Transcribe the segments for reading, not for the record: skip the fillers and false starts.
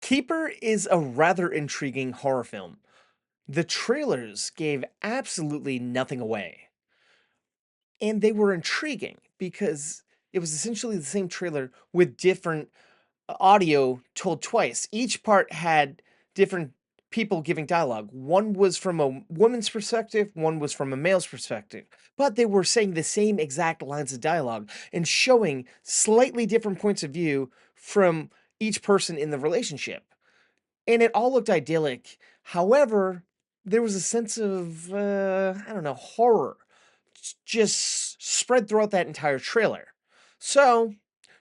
Keeper is a rather intriguing horror film. The trailers gave absolutely nothing away, and they were intriguing because it was essentially the same trailer with different audio told twice. Each part had different people giving dialogue. One was from a woman's perspective, one was from a male's perspective, but they were saying the same exact lines of dialogue and showing slightly different points of view from each person in the relationship. And it all looked idyllic. However, there was a sense of, I don't know, horror just spread throughout that entire trailer. So,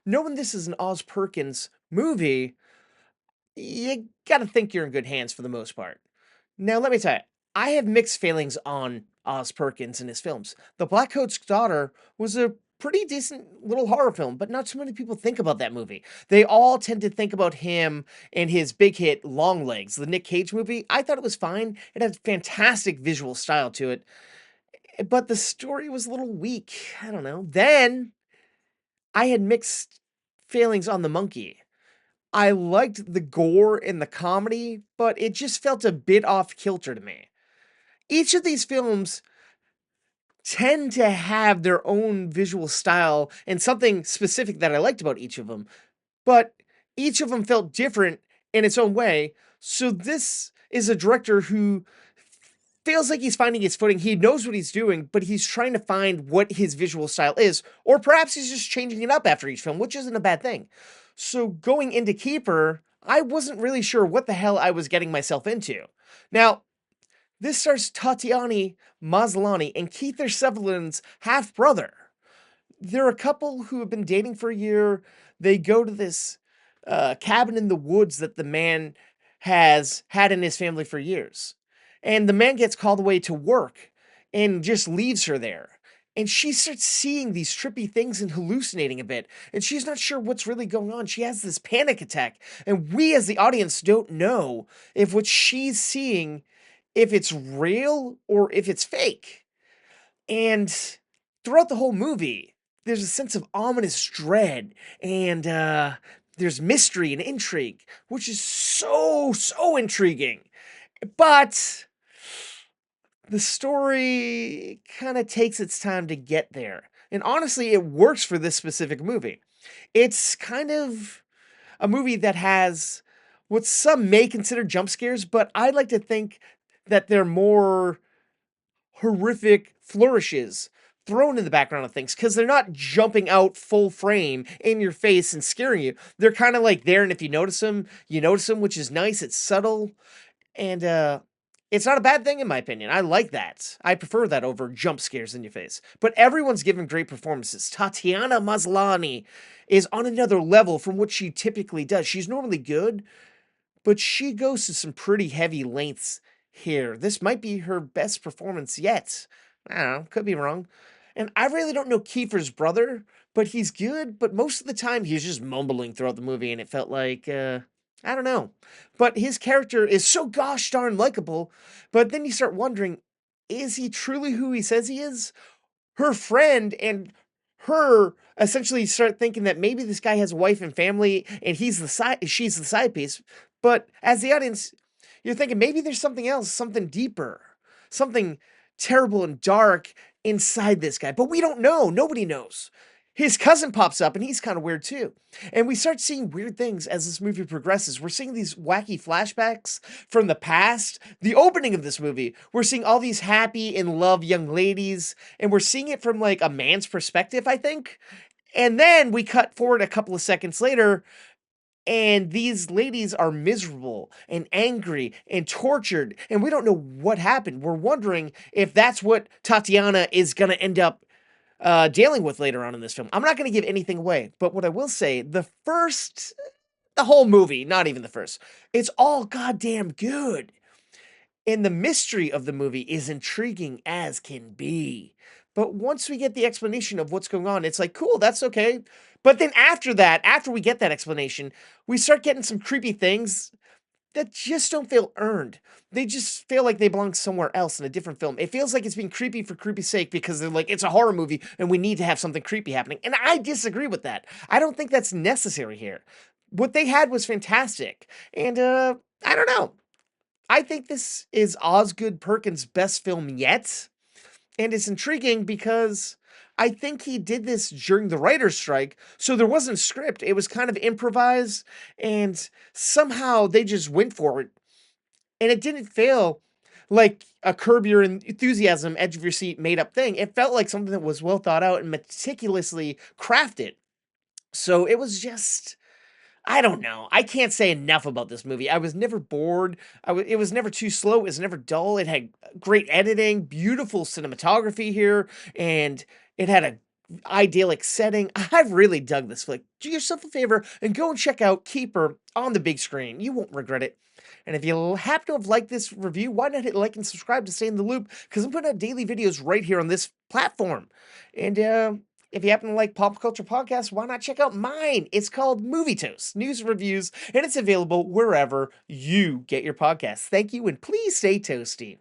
knowing this is an Oz Perkins movie, you gotta think you're in good hands for the most part. Now, let me tell you, I have mixed feelings on Oz Perkins and his films. The Black Coat's Daughter was a pretty decent little horror film, but not too many people think about that movie. They all tend to think about him and his big hit Longlegs, the Nick Cage movie. I thought it was fine. It had fantastic visual style to it, but the story was a little weak. I don't know. Then I had mixed feelings on The Monkey. I liked the gore and the comedy, but it just felt a bit off kilter to me. Each of these films tend to have their own visual style and something specific that I liked about each of them, but each of them felt different in its own way. So this is a director who feels like he's finding his footing. He knows what he's doing, but he's trying to find what his visual style is, or perhaps he's just changing it up after each film, which isn't a bad thing. So going into Keeper, I wasn't really sure what the hell I was getting myself into. Now, this stars Tatiana Maslany and Keith Sutherland's half brother. They're a couple who have been dating for a year. They go to this cabin in the woods that the man has had in his family for years. And the man gets called away to work and just leaves her there. And she starts seeing these trippy things and hallucinating a bit. And she's not sure what's really going on. She has this panic attack. And we as the audience don't know if what she's seeing, if it's real or if it's fake. And throughout the whole movie, there's a sense of ominous dread and there's mystery and intrigue, which is so intriguing. But the story kind of takes its time to get there. And honestly, it works for this specific movie. It's kind of a movie that has what some may consider jump scares, but I like to think that they're more horrific flourishes thrown in the background of things because they're not jumping out full frame in your face and scaring you. They're kind of like there, and if you notice them, which is nice. It's subtle, and it's not a bad thing in my opinion. I like that. I prefer that over jump scares in your face. But everyone's given great performances. Tatiana Maslany is on another level from what she typically does. She's normally good, but she goes to some pretty heavy lengths here. This might be her best performance yet. I don't know, could be wrong. And I really don't know Kiefer's brother, but he's good, but most of the time he's just mumbling throughout the movie, and it felt like, I don't know. But his character is so gosh darn likable, but then you start wondering, is he truly who he says he is? Her friend and her essentially start thinking that maybe this guy has a wife and family and she's the side piece. But as the audience, you're thinking maybe there's something else, something deeper, something terrible and dark inside this guy. But we don't know. Nobody knows. His cousin pops up and he's kind of weird too. And we start seeing weird things as this movie progresses. We're seeing these wacky flashbacks from the past. The opening of this movie, we're seeing all these happy in love young ladies, and we're seeing it from like a man's perspective, I think. And then we cut forward a couple of seconds later, and these ladies are miserable and angry and tortured, and we don't know what happened. We're wondering if that's what Tatiana is going to end up dealing with later on in this film. I'm not going to give anything away, but what I will say, the whole movie, not even the first, it's all goddamn good. And the mystery of the movie is intriguing as can be. But once we get the explanation of what's going on, it's like, cool, that's okay. But then after that, after we get that explanation, we start getting some creepy things that just don't feel earned. They just feel like they belong somewhere else in a different film. It feels like it's being creepy for creepy's sake because they're like, it's a horror movie and we need to have something creepy happening. And I disagree with that. I don't think that's necessary here. what they had was fantastic. And I don't know. I think this is Osgood Perkins' best film yet. And it's intriguing because I think he did this during the writer's strike. So there wasn't a script. It was kind of improvised. And somehow they just went for it. And it didn't feel like a curb your enthusiasm, edge of your seat, made up thing. It felt like something that was well thought out and meticulously crafted. So it was just, I don't know. I can't say enough about this movie. I was never bored. It was never too slow. It was never dull. It had great editing, beautiful cinematography here, and it had a idyllic setting. I really dug this flick. Do yourself a favor and go and check out Keeper on the big screen. You won't regret it. And if you happen to have liked this review, why not hit like and subscribe to stay in the loop? Because I'm putting out daily videos right here on this platform. And if you happen to like pop culture podcasts, why not check out mine? It's called Movie Toast, news and reviews, and it's available wherever you get your podcasts. Thank you, and please stay toasty.